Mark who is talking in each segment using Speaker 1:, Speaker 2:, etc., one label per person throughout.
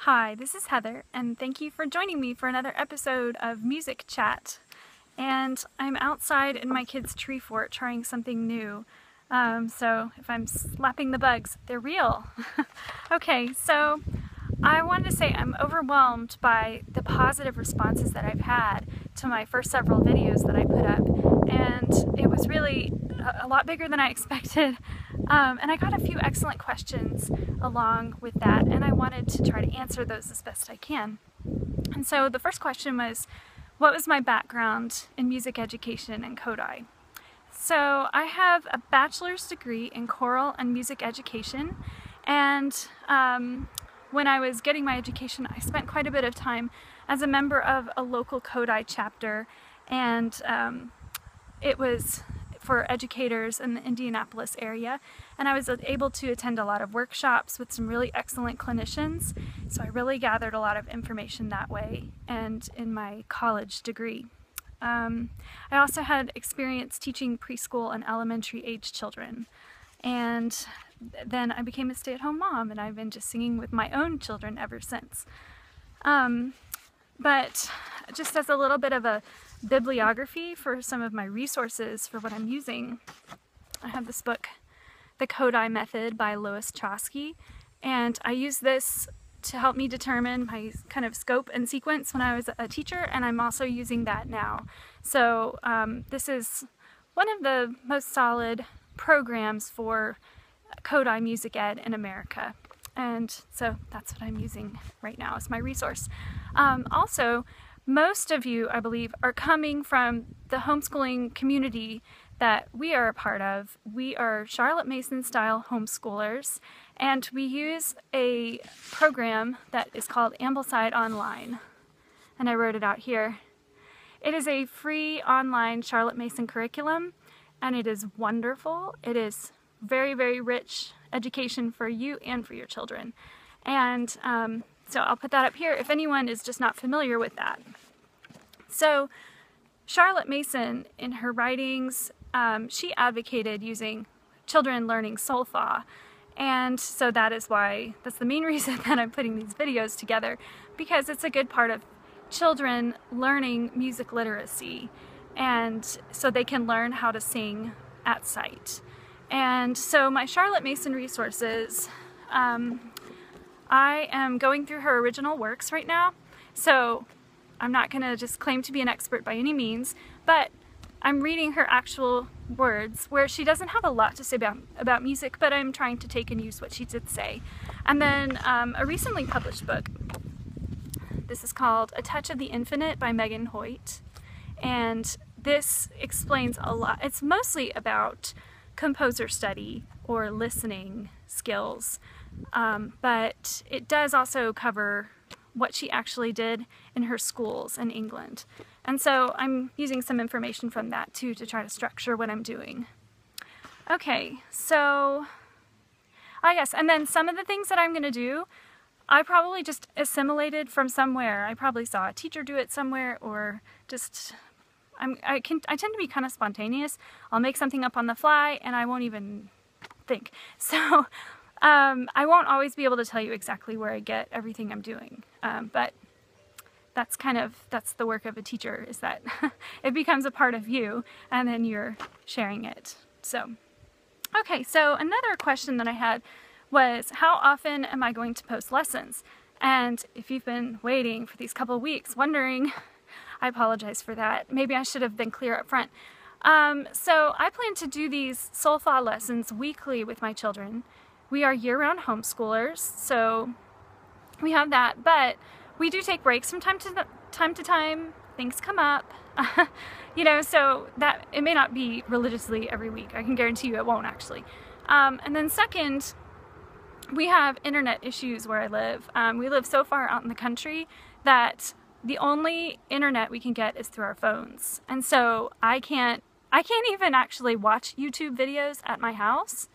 Speaker 1: Hi, this is Heather, and thank you for joining me for another episode of Music Chat. And I'm outside in my kids' tree fort trying something new. So if I'm slapping the bugs, they're real. Okay, so I wanted to say I'm overwhelmed by the positive responses that I've had to my first several videos that I put up. And it was really a lot bigger than I expected. And I got a few excellent questions along with that, and I wanted to try to answer those as best I can. And so the first question was, what was my background in music education and Kodály? So I have a bachelor's degree in choral and music education, and when I was getting my education, I spent quite a bit of time as a member of a local Kodály chapter, and it was for educators in the Indianapolis area, and I was able to attend a lot of workshops with some really excellent clinicians, so I really gathered a lot of information that way and in my college degree. I also had experience teaching preschool and elementary age children, and then I became a stay-at-home mom, and I've been just singing with my own children ever since. But just as a little bit of a bibliography for some of my resources for what I'm using, I have this book, The Kodály Method by Louis Chosky, and I use this to help me determine my kind of scope and sequence when I was a teacher, and I'm also using that now. So this is one of the most solid programs for Kodály Music Ed in America. And so that's what I'm using right now as my resource. Also, most of you, I believe, are coming from the homeschooling community that we are a part of. We are Charlotte Mason style homeschoolers, and we use a program that is called Ambleside Online. And I wrote it out here. It is a free online Charlotte Mason curriculum, and it is wonderful. It is very, very rich education for you and for your children. And so I'll put that up here if anyone is just not familiar with that. So Charlotte Mason, in her writings, she advocated using children learning solfa, and so that's the main reason that I'm putting these videos together, because it's a good part of children learning music literacy, and so they can learn how to sing at sight. And so my Charlotte Mason resources, I am going through her original works right now, so I'm not going to just claim to be an expert by any means, but I'm reading her actual words where she doesn't have a lot to say about music, but I'm trying to take and use what she did say. And then a recently published book, this is called A Touch of the Infinite by Megan Hoyt, and this explains a lot. It's mostly about composer study or listening skills, but it does also cover what she actually did in her schools in England. And so I'm using some information from that too to try to structure what I'm doing. Okay, so yes, and then some of the things that I'm going to do, I probably just assimilated from somewhere. I probably saw a teacher do it somewhere, or just I tend to be kind of spontaneous. I'll make something up on the fly and I won't even think. So I won't always be able to tell you exactly where I get everything I'm doing, but that's the work of a teacher, is that it becomes a part of you and then you're sharing it. So, okay, so another question that I had was, how often am I going to post lessons? And if you've been waiting for these couple weeks, wondering, I apologize for that. Maybe I should have been clear up front. So I plan to do these solfa lessons weekly with my children. We are year-round homeschoolers, so we have that, but we do take breaks from time to time. Things come up, so that it may not be religiously every week. I can guarantee you it won't, actually. And then second, we have internet issues where I live. We live so far out in the country that the only internet we can get is through our phones. And so I can't even actually watch YouTube videos at my house,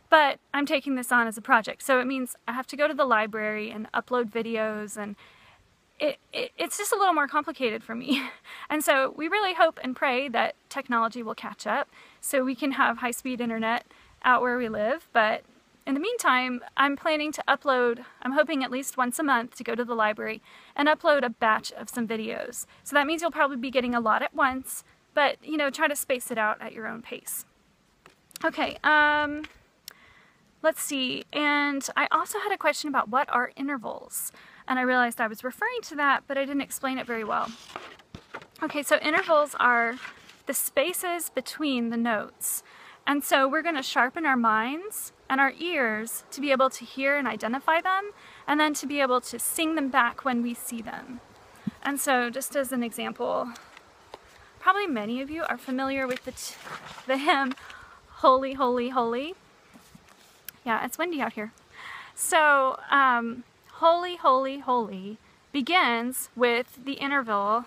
Speaker 1: but I'm taking this on as a project. So it means I have to go to the library and upload videos, and it's just a little more complicated for me. And so we really hope and pray that technology will catch up so we can have high-speed internet out where we live. But in the meantime, I'm planning to upload, I'm hoping at least once a month to go to the library and upload a batch of some videos. So that means you'll probably be getting a lot at once, but you know, try to space it out at your own pace. Okay, let's see, and I also had a question about what are intervals, and I realized I was referring to that, but I didn't explain it very well. Okay, so intervals are the spaces between the notes, and so we're going to sharpen our minds and our ears to be able to hear and identify them, and then to be able to sing them back when we see them. And so, just as an example, probably many of you are familiar with the hymn, Holy, Holy, Holy. Yeah, it's windy out here. So, Holy, Holy, Holy begins with the interval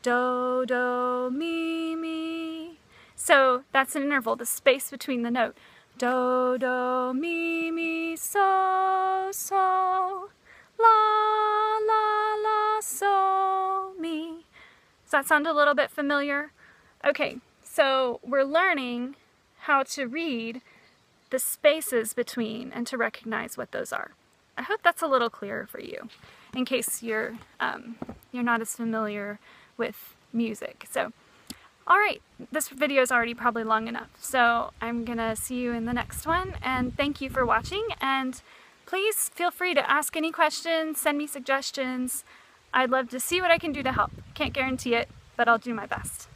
Speaker 1: do, do, mi, mi. So that's an interval, the space between the note. Do, do, mi, mi, so, so, la, la, la, so, mi. Does that sound a little bit familiar? Okay, so we're learning how to read the spaces between and to recognize what those are. I hope that's a little clearer for you, in case you're not as familiar with music. So, all right, this video is already probably long enough, so I'm gonna see you in the next one, and thank you for watching, and please feel free to ask any questions, send me suggestions. I'd love to see what I can do to help. Can't guarantee it, but I'll do my best.